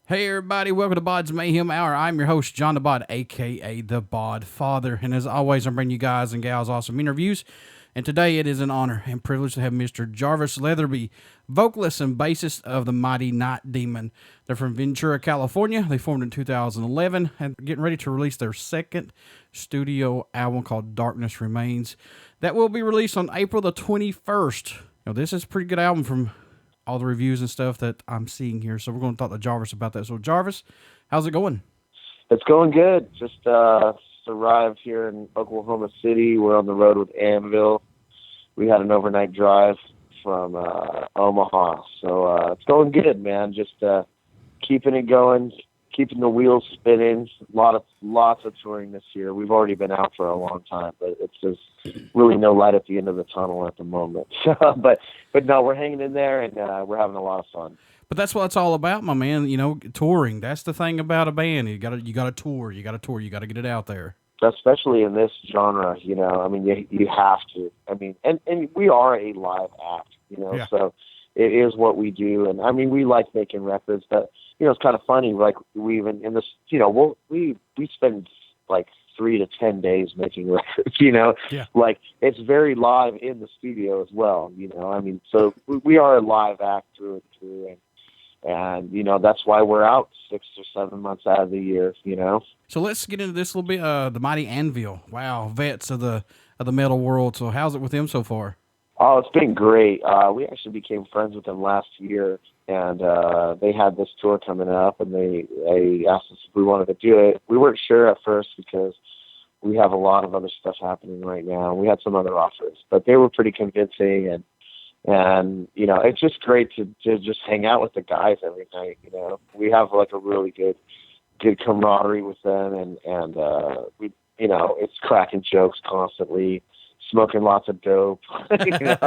Hey everybody, welcome to BODS Mayhem Hour. I'm your host, John the Bod, aka the Bod Father. And as always, I'm bringing you guys and gals awesome interviews. And today it is an honor and privilege to have Mr. Jarvis Leatherby, vocalist and bassist of the Mighty Night Demon. They're from Ventura, California. They formed in 2011 and getting ready to release their second studio album called Darkness Remains. That will be released on April the 21st. Now, this is a pretty good album from all the reviews and stuff that I'm seeing here. So we're going to talk to Jarvis about that. So Jarvis, how's it going? It's going good. Just arrived here in Oklahoma City. We're on the road with Anvil. We had an overnight drive from Omaha. So it's going good, man. Just keeping it going, keeping the wheels spinning. Lots of touring this year. We've already been out for a long time, but it's just really no light at the end of the tunnel at the moment. but no, we're hanging in there, and we're having a lot of fun. But that's what it's all about, my man. You know, touring. That's the thing about a band. You got to tour. You got to tour. You got to get it out there. Especially in this genre, you know. I mean, you have to. I mean, and we are a live act, you know. Yeah. So it is what we do, and I mean, we like making records, but you know, it's kind of funny. Like we even in this, you know, we spend like 3 to 10 days making records, you know. Yeah. Like it's very live in the studio as well, you know. I mean, so we are a live act through and through, and you know, that's why we're out 6 or 7 months out of the year, you know. So let's get into this a little bit. The Mighty Anvil, wow, vets of the metal world. So how's it with them so far? Oh, it's been great. We actually became friends with them last year, and they had this tour coming up, and they asked us if we wanted to do it. We weren't sure at first because we have a lot of other stuff happening right now. We had some other offers, but they were pretty convincing, and you know, it's just great to just hang out with the guys every night. You know, we have like a really good camaraderie with them, and we, you know, it's cracking jokes constantly, smoking lots of dope. You know,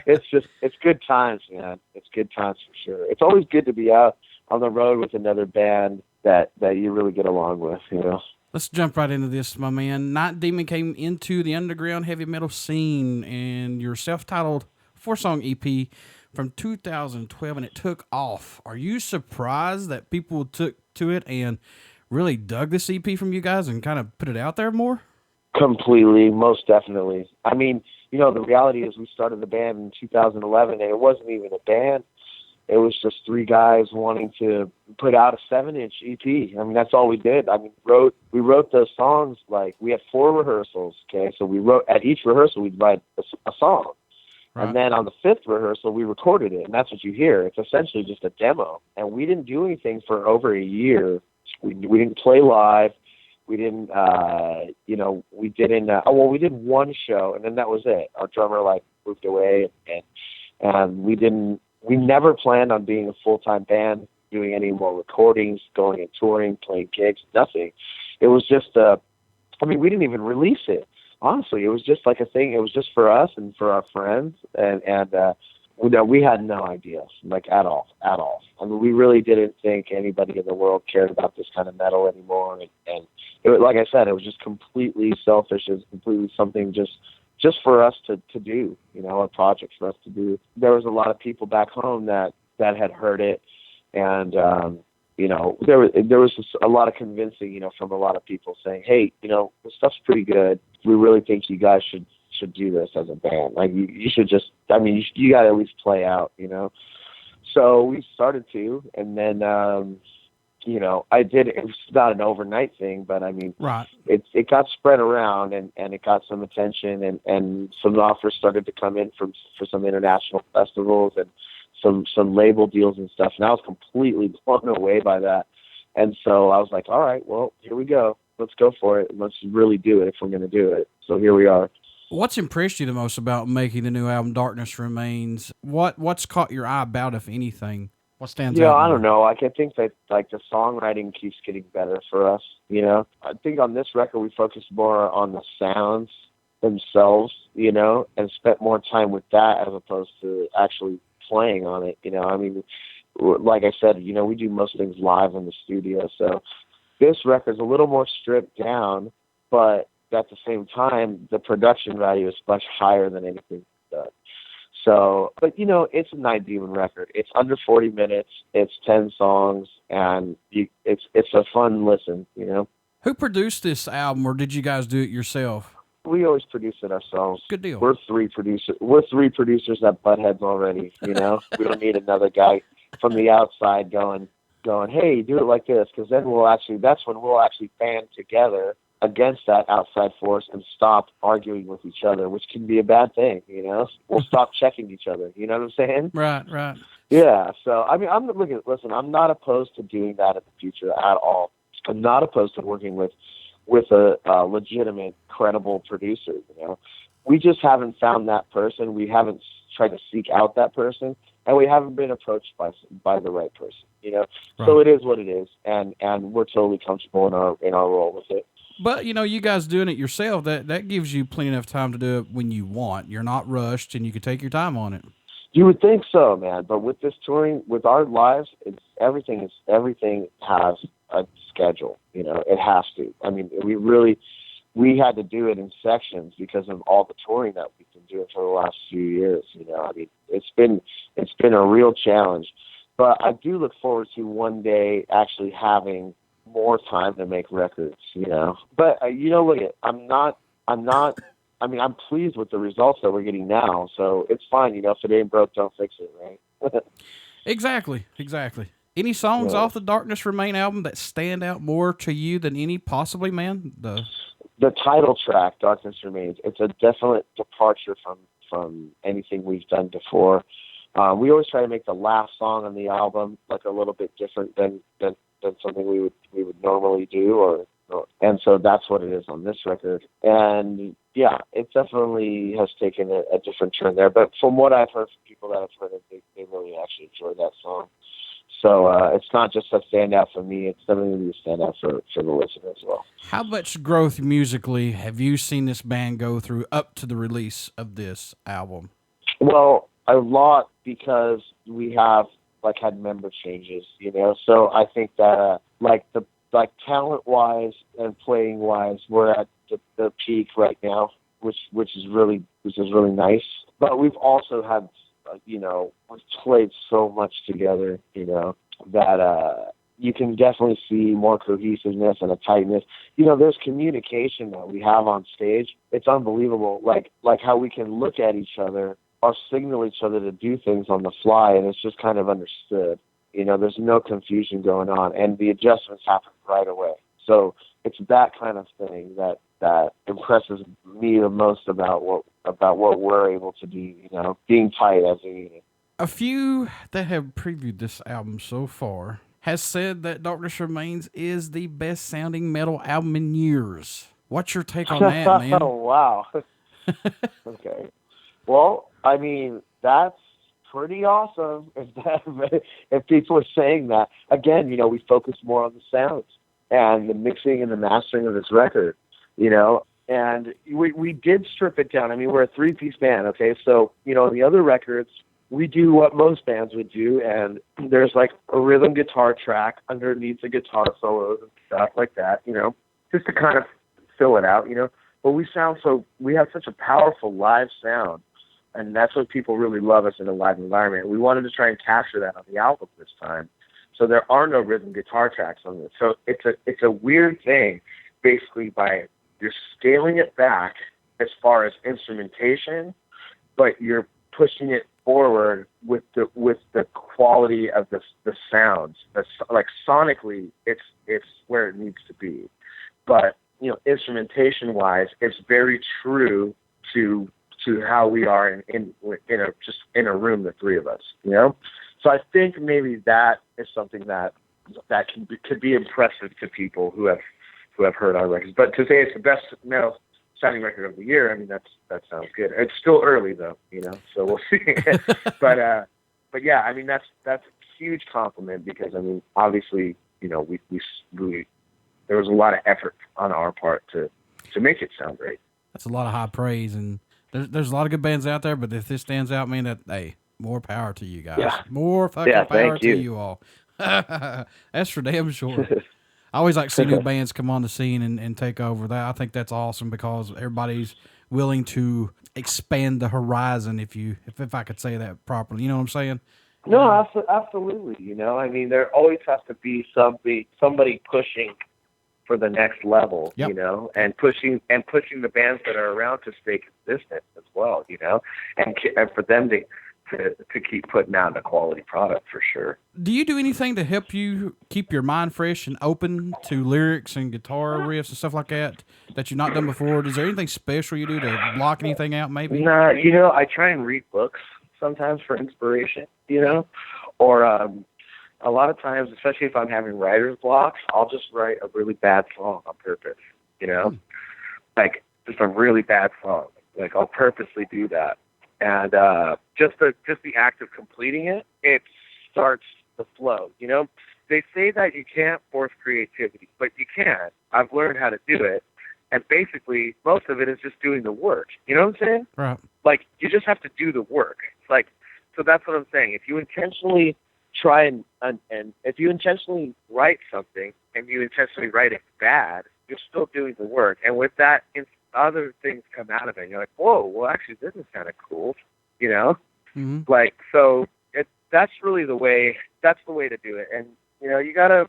it's good times, man. It's good times for sure. It's always good to be out on the road with another band that you really get along with, you know. Let's jump right into this, my man. Night Demon came into the underground heavy metal scene, and your self-titled 4-song EP from 2012, and it took off. Are you surprised that people took to it and really dug this EP from you guys and kind of put it out there more? Completely, most definitely. I mean, you know, the reality is we started the band in 2011, and it wasn't even a band. It was just 3 guys wanting to put out a 7-inch EP. I mean, that's all we did. I mean, we wrote those songs, like, we had 4 rehearsals, okay? So we wrote, at each rehearsal, we'd write a song. Right. And then on the 5th rehearsal, we recorded it, and that's what you hear. It's essentially just a demo. And we didn't do anything for over a year. We didn't play live. We didn't, you know, we did one show, and then that was it. Our drummer, like, moved away, and we never planned on being a full-time band, doing any more recordings, going and touring, playing gigs, nothing. It was just, I mean, we didn't even release it. Honestly, it was just like a thing. It was just for us and for our friends, and you know, we had no idea, like, at all. I mean, we really didn't think anybody in the world cared about this kind of metal anymore, and it was, like I said, it was just completely selfish. It was completely something just for us to do, you know, a project for us to do. There was a lot of people back home that had heard it, and you know, there was a lot of convincing, you know, from a lot of people saying, hey, you know, this stuff's pretty good. We really think you guys should do this as a band. Like, you should just, I mean, you got to at least play out, you know. So we started to, and then, you know, it was not an overnight thing, but I mean, right. It got spread around, and it got some attention, and some offers started to come in for some international festivals and some label deals and stuff. And I was completely blown away by that. And so I was like, all right, well, here we go. Let's go for it. Let's really do it if we're going to do it. So here we are. What's impressed you the most about making the new album, Darkness Remains? What's caught your eye about, if anything? What stands out? Yeah, I don't know. I can think that, like, the songwriting keeps getting better for us, you know. I think on this record we focused more on the sounds themselves, you know, and spent more time with that as opposed to actually playing on it, you know. I mean, like I said, you know, we do most things live in the studio, so this record's a little more stripped down, but at the same time, the production value is much higher than anything we've done. So, but it's a Night Demon record. It's under 40 minutes. It's 10 songs, and it's a fun listen. Who produced this album, or did you guys do it yourself? We always produce it ourselves. Good deal. We're three producers that butt heads already. We don't need another guy from the outside going, hey, do it like this, because then that's when we'll actually band together against that outside force and stop arguing with each other, which can be a bad thing. We'll stop checking each other. You know what I'm saying? Right. Yeah. So I'm not opposed to doing that in the future at all. I'm not opposed to working with a legitimate, credible producer. We just haven't found that person. We haven't tried to seek out that person, and we haven't been approached by the right person. Right. So it is what it is, and we're totally comfortable in our role with it. But you guys doing it yourself, that gives you plenty of time to do it when you want. You're not rushed, and you can take your time on it. You would think so, man. But with this touring, with our lives, everything has a schedule. It has to. I mean, we had to do it in sections because of all the touring that we've been doing for the last few years. I mean, it's been a real challenge. But I do look forward to one day actually having more time to make records. But look, I'm pleased with the results that we're getting now. So it's fine. If it ain't broke, don't fix it, right? Exactly. Any songs off the Darkness Remain album that stand out more to you than any possibly, man? The title track, Darkness Remains, it's a definite departure from anything we've done before. We always try to make the last song on the album like a little bit different than something we would normally do, and so that's what it is on this record. And yeah, it definitely has taken a different turn there. But from what I've heard from people that have heard it, they really actually enjoy that song. So it's not just a standout for me; it's definitely a standout for the listener as well. How much growth musically have you seen this band go through up to the release of this album? Well, a lot, because we have had member changes, So I think that talent wise and playing wise, we're at the peak right now, which is really nice. But we've also had we've played so much together, that you can definitely see more cohesiveness and a tightness. There's communication that we have on stage. It's unbelievable. Like how we can look at each other or signal each other to do things on the fly, and it's just kind of understood. There's no confusion going on, and the adjustments happen right away. So it's that kind of thing that impresses me the most about what we're able to do, being tight as a unit. A few that have previewed this album so far has said that Darkness Remains is the best sounding metal album in years. What's your take on that, man? Oh, wow. Okay. Well, I mean, that's pretty awesome if people are saying that. Again, we focus more on the sounds and the mixing and the mastering of this record, and we did strip it down. I mean, we're a 3-piece band, okay? So, on the other records, we do what most bands would do, and there's a rhythm guitar track underneath the guitar solos and stuff like that, just to kind of fill it out, But we have such a powerful live sound, and that's what people really love us in a live environment. We wanted to try and capture that on the album this time. So there are no rhythm guitar tracks on this. So it's a weird thing, basically, you're scaling it back as far as instrumentation, but you're pushing it forward with the quality of the sounds. Sonically, it's where it needs to be. But instrumentation wise, it's very true to how we are in a room, the three of us, So I think maybe that is something that could be impressive to people who have heard our records. But to say it's the best metal sounding record of the year, I mean, that sounds good. It's still early though, so we'll see. but yeah, I mean, that's a huge compliment, because I mean, obviously, we there was a lot of effort on our part to make it sound great. That's a lot of high praise, and there's a lot of good bands out there, but if this stands out, man, more power to you guys. Yeah. More fucking power to you all. That's for damn sure. I always like to see new bands come on the scene and take over. That I think that's awesome, because willing to expand the horizon, if I could say that properly. You know what I'm saying? No, absolutely. You know, I mean, there always has to be somebody pushing for the next level, Yep. you know, and pushing the bands that are around to stay consistent as well, you know, and for them to keep putting out a quality product for sure. Do you do anything to help you keep your mind fresh and open to lyrics and guitar riffs and stuff like that you've not done before? Is there anything special you do to block anything out, maybe? Nah, you know, I try and read books sometimes for inspiration, you know, or a lot of times, especially if I'm having writer's blocks, I'll just write a really bad song on purpose, you know, like just a really bad song. Like I'll purposely do that. And just the act of completing it starts the flow. You know, they say that you can't force creativity, but you can. I've learned how to do it, and basically most of it is just doing the work. You know what I'm saying? Right. Like you just have to do the work. It's like, so that's what I'm saying. If you intentionally try and if you intentionally write something and you intentionally write it bad, you're still doing the work. And with that, other things come out of it. And you're like, whoa, well, actually, this is kind of cool, you know? Mm-hmm. Like, so that's really that's the way to do it. And, you know, you gotta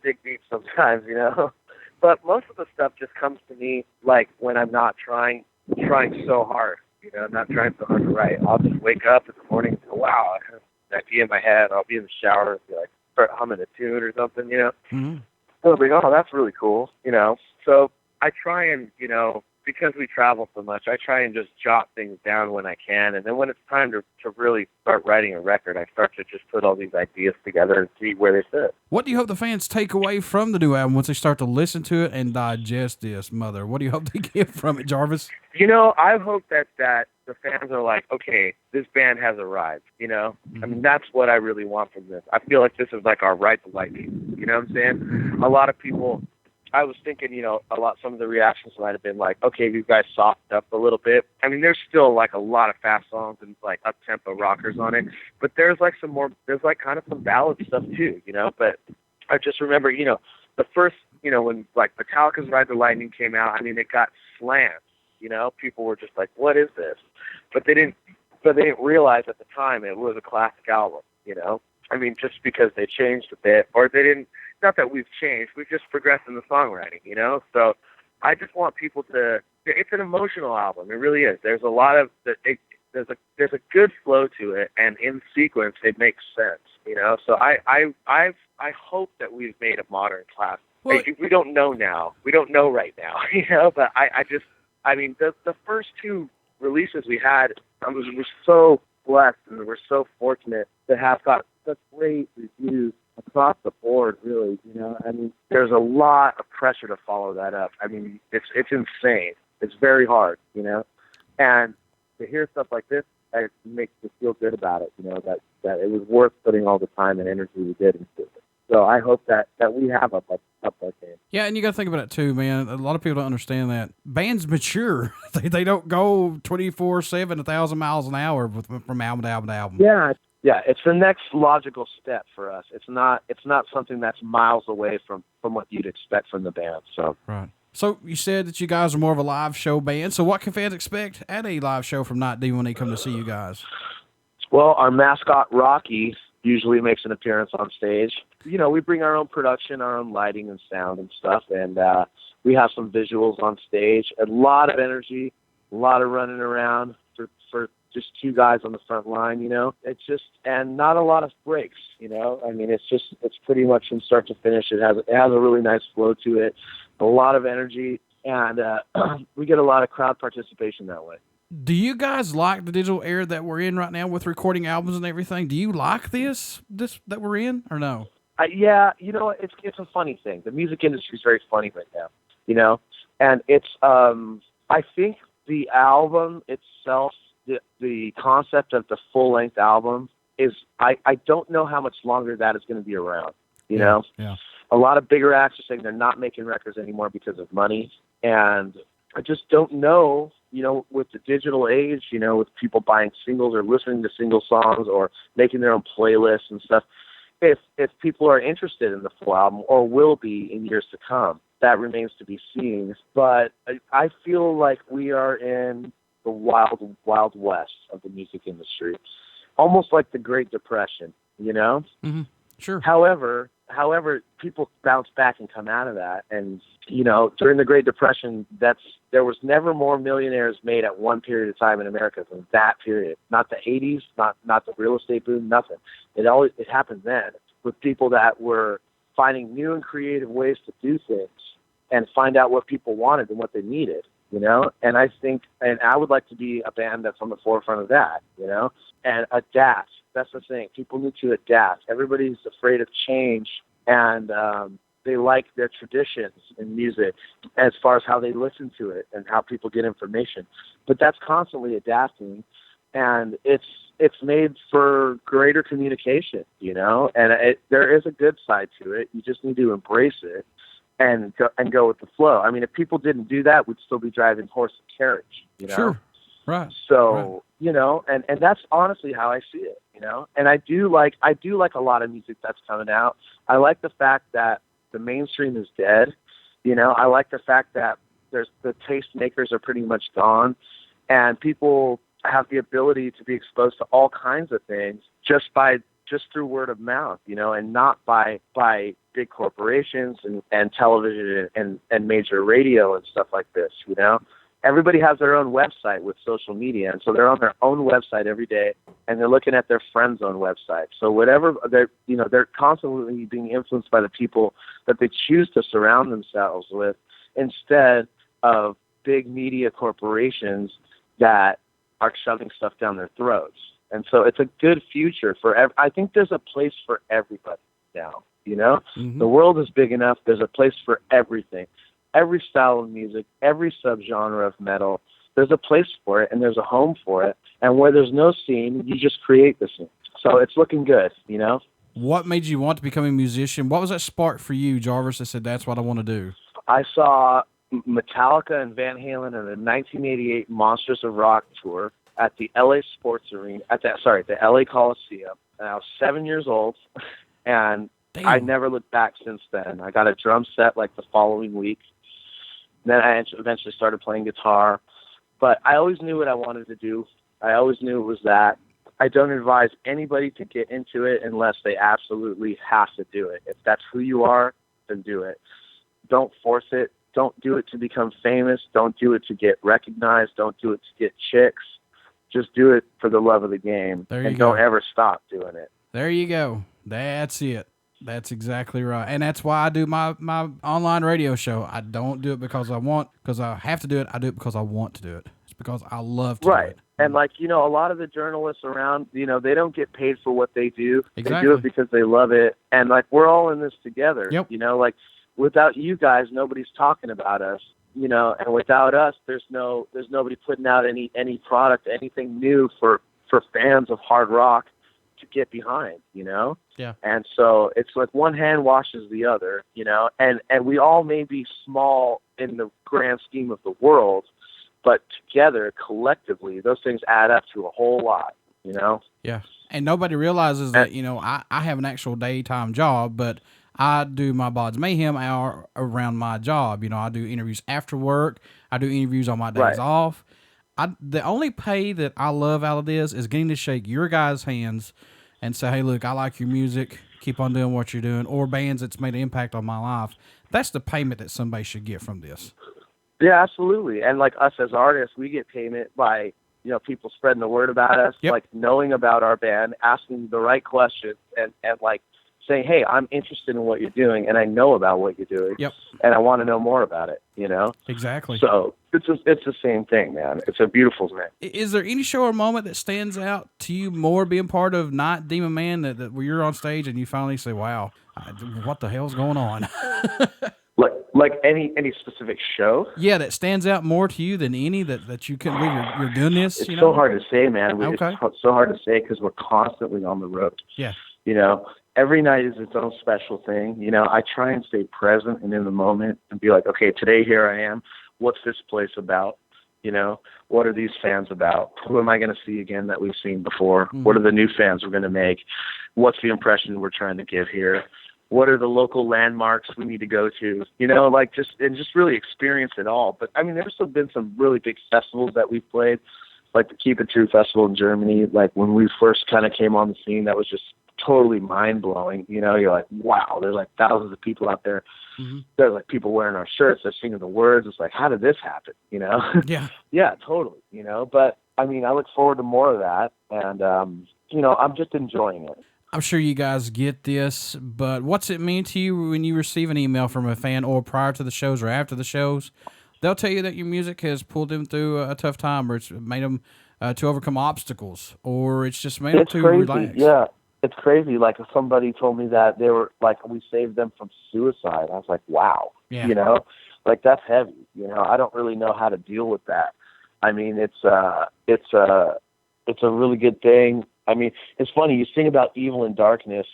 dig deep sometimes, you know? But most of the stuff just comes to me, like, when I'm not trying so hard, you know, not trying so hard to write. I'll just wake up in the morning and go, wow, I have an idea in my head. I'll be in the shower and be like, start humming a tune or something, you know? Mm-hmm. I'll be like, oh, that's really cool, you know? So I try and, you know, because we travel so much, I try and just jot things down when I can. And then when it's time to really start writing a record, I start to just put all these ideas together and see where they fit. What do you hope the fans take away from the new album once they start to listen to it and digest this, mother? What do you hope they get from it, Jarvis? You know, I hope that the fans are like, okay, this band has arrived, you know? Mm-hmm. I mean, that's what I really want from this. I feel like this is like our Ride the Lightning, you know what I'm saying? A lot of people... I was thinking, you know, some of the reactions might have been like, okay, you guys softened up a little bit. I mean, there's still like a lot of fast songs and like up-tempo rockers on it, but there's like there's like kind of some ballad stuff too, you know, but I just remember, you know, the first, you know, when like Metallica's Ride the Lightning came out, I mean, it got slammed, you know, people were just like, what is this? But they didn't realize at the time it was a classic album, you know, I mean, just because they changed a bit or they didn't, not that we've changed, we've just progressed in the songwriting, you know? So I just want people it's an emotional album. It really is. There's a lot of, there's a good flow to it, and in sequence, it makes sense, you know? So I hope that we've made a modern classic. Well, we don't know now. We don't know right now, you know? But I mean, the first two releases we had, we're so blessed and we're so fortunate to have got such great reviews across the board, really, you know. I mean, there's a lot of pressure to follow that up. I mean, it's insane. It's very hard, you know. And to hear stuff like this, it makes me feel good about it, you know, that it was worth putting all the time and energy we did into it. So I hope that we have up that game. Yeah, and you got to think about it too, man. A lot of people don't understand that bands mature. they don't go 24/7, 1,000 miles an hour from album to album to album. Yeah, it's the next logical step for us. It's not something that's miles away from what you'd expect from the band. So right. So you said that you guys are more of a live show band. So what can fans expect at a live show from Night D when they come to see you guys? Well, our mascot Rocky usually makes an appearance on stage. You know, we bring our own production, our own lighting and sound and stuff, and we have some visuals on stage. A lot of energy, a lot of running around for just two guys on the front line, you know. It's just, and not a lot of breaks, you know. I mean, it's pretty much from start to finish. It has a really nice flow to it, a lot of energy, and we get a lot of crowd participation that way. Do you guys like the digital era that we're in right now with recording albums and everything? Do you like this that we're in, or no? Yeah, you know, it's a funny thing. The music industry is very funny right now, you know, and it's I think the album itself, the concept of the full-length album is, I don't know how much longer that is going to be around, you know? Yeah. A lot of bigger acts are saying they're not making records anymore because of money, and I just don't know, you know, with the digital age, you know, with people buying singles or listening to single songs or making their own playlists and stuff, if people are interested in the full album or will be in years to come. that remains to be seen. But I feel like we are in the wild, wild west of the music industry, almost like the Great Depression, you know? Mm-hmm. Sure. However, people bounce back and come out of that. And, you know, during the Great Depression, there was never more millionaires made at one period of time in America than that period. Not the 80s, not the real estate boom, nothing. It happened then with people that were finding new and creative ways to do things and find out what people wanted and what they needed, you know? And I would like to be a band that's on the forefront of that, you know, and adapt. That's the thing. People need to adapt. Everybody's afraid of change, and they like their traditions in music as far as how they listen to it and how people get information. But that's constantly adapting, and it's made for greater communication, you know, and there is a good side to it. You just need to embrace it and go with the flow. I mean, if people didn't do that, we'd still be driving horse and carriage, you know? Sure. Right. So, right. You know, and that's honestly how I see it, you know, and I do like a lot of music that's coming out. I like the fact that the mainstream is dead. You know, I like the fact that the tastemakers are pretty much gone, and people have the ability to be exposed to all kinds of things just through word of mouth, you know, and not by big corporations and television and major radio and stuff like this, you know. Everybody has their own website with social media, and so they're on their own website every day, and they're looking at their friends' own website. So whatever they're constantly being influenced by the people that they choose to surround themselves with, instead of big media corporations that are shoving stuff down their throats. And so it's a good future I think there's a place for everybody now, you know? Mm-hmm. The world is big enough. There's a place for everything. Every style of music, every subgenre of metal, there's a place for it and there's a home for it. And where there's no scene, you just create the scene. So it's looking good, you know? What made you want to become a musician? What was that spark for you, Jarvis, that said, that's what I want to do? I saw Metallica and Van Halen in the 1988 Monsters of Rock tour at the LA Sports Arena, the LA Coliseum. And I was 7 years old, and damn. I never looked back since then. I got a drum set like the following week. Then I eventually started playing guitar, but I always knew what I wanted to do. I always knew it was that. I don't advise anybody to get into it unless they absolutely have to do it. If that's who you are, then do it. Don't force it. Don't do it to become famous. Don't do it to get recognized. Don't do it to get chicks. Just do it for the love of the game. And don't ever stop doing it. There you go. That's it. That's exactly right. And that's why I do my online radio show. I don't do it because I have to do it. I do it because I want to do it. It's because I love to do it. And like, you know, a lot of the journalists around, you know, they don't get paid for what they do. Exactly. They do it because they love it. And like, we're all in this together. Yep. You know, like without you guys, nobody's talking about us, you know, and without us, there's nobody putting out any product, anything new for fans of hard rock to get behind, you know? Yeah. And so it's like one hand washes the other, you know, and we all may be small in the grand scheme of the world, but together, collectively, those things add up to a whole lot, you know? Yeah. And nobody realizes that, you know, I have an actual daytime job, but I do my BODS Mayhem Hour around my job. You know, I do interviews after work. I do interviews on my days off. The only pay that I love out of this is getting to shake your guys' hands and say, hey, look, I like your music. Keep on doing what you're doing. Or bands that's made an impact on my life. That's the payment that somebody should get from this. Yeah, absolutely. And like us as artists, we get payment by, you know, people spreading the word about us, like knowing about our band, asking the right questions, and like saying, hey, I'm interested in what you're doing, and I know about what you're doing, and I want to know more about it, you know? Exactly. So it's the same thing, man. It's a beautiful thing. Is there any show or moment that stands out to you more being part of Night Demon Man that where you're on stage and you finally say, wow, what the hell's going on? Like any specific show? Yeah, that stands out more to you than any that you couldn't believe you're doing this? It's you know? So hard to say, man. Okay. It's so hard to say because we're constantly on the road. Yeah. You know, every night is its own special thing. You know, I try and stay present and in the moment and be like, okay, today here I am. What's this place about? You know, what are these fans about? Who am I going to see again that we've seen before? Mm-hmm. What are the new fans we're going to make? What's the impression we're trying to give here? what are the local landmarks we need to go to, you know, like just really experience it all. But I mean, there's still been some really big festivals that we've played, like the Keep It True Festival in Germany. Like when we first kind of came on the scene, that was just totally mind blowing. You know, you're like, wow, there's like thousands of people out there. Mm-hmm. There's like people wearing our shirts, they're singing the words. It's like, how did this happen? You know? Yeah. Yeah, totally. You know, but I mean, I look forward to more of that. And, you know, I'm just enjoying it. I'm sure you guys get this, but what's it mean to you when you receive an email from a fan, or prior to the shows or after the shows? They'll tell you that your music has pulled them through a tough time, or it's made them to overcome obstacles, or it's just made them to relax. Yeah, it's crazy. Like if somebody told me that they were like, we saved them from suicide, I was like, wow. Yeah. You know, like that's heavy. You know, I don't really know how to deal with that. I mean, it's a really good thing. I mean, it's funny. You sing about evil and darkness,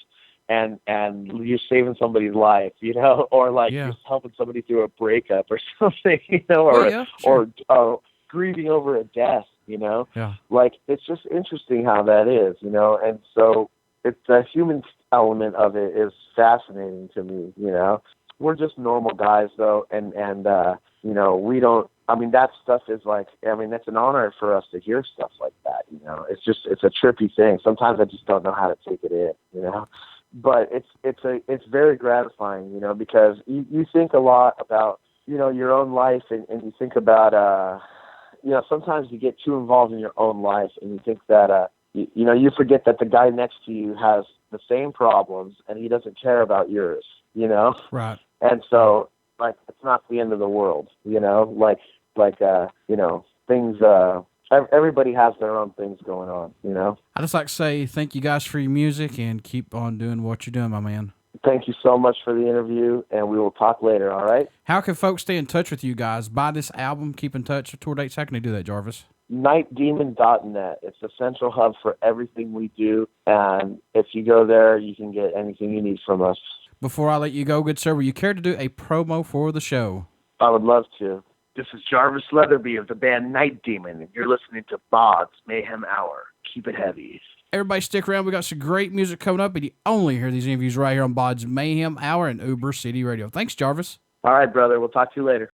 and you're saving somebody's life, you know, or like just helping somebody through a breakup or something, you know, or grieving over a death, you know. Yeah. Like it's just interesting how that is, you know, and so it's the human element of it is fascinating to me, you know. We're just normal guys though, and you know, we don't. I mean, that stuff is like, I mean, that's an honor for us to hear stuff like that, you know. It's a trippy thing. Sometimes I just don't know how to take it in, you know. But it's very gratifying, you know, because you think a lot about, you know, your own life, and you think about, you know, sometimes you get too involved in your own life, and you think that, you know, you forget that the guy next to you has the same problems, and he doesn't care about yours, you know. Right. And so, like, it's not the end of the world, you know, like, you know, things, everybody has their own things going on, you know. I just like to say thank you guys for your music, and keep on doing what you're doing, my man. Thank you so much for the interview, and we will talk later, all right? How can folks stay in touch with you guys? Buy this album, keep in touch with tour dates. How can they do that, Jarvis? nightdemon.net. It's the central hub for everything we do, and if you go there, you can get anything you need from us. Before I let you go, good sir, will you care to do a promo for the show? I would love to. This is Jarvis Leatherby of the band Night Demon, and you're listening to BODS Mayhem Hour. Keep it heavy. Everybody stick around. We got some great music coming up, and you only hear these interviews right here on BODS Mayhem Hour and Uber City Radio. Thanks, Jarvis. All right, brother. We'll talk to you later.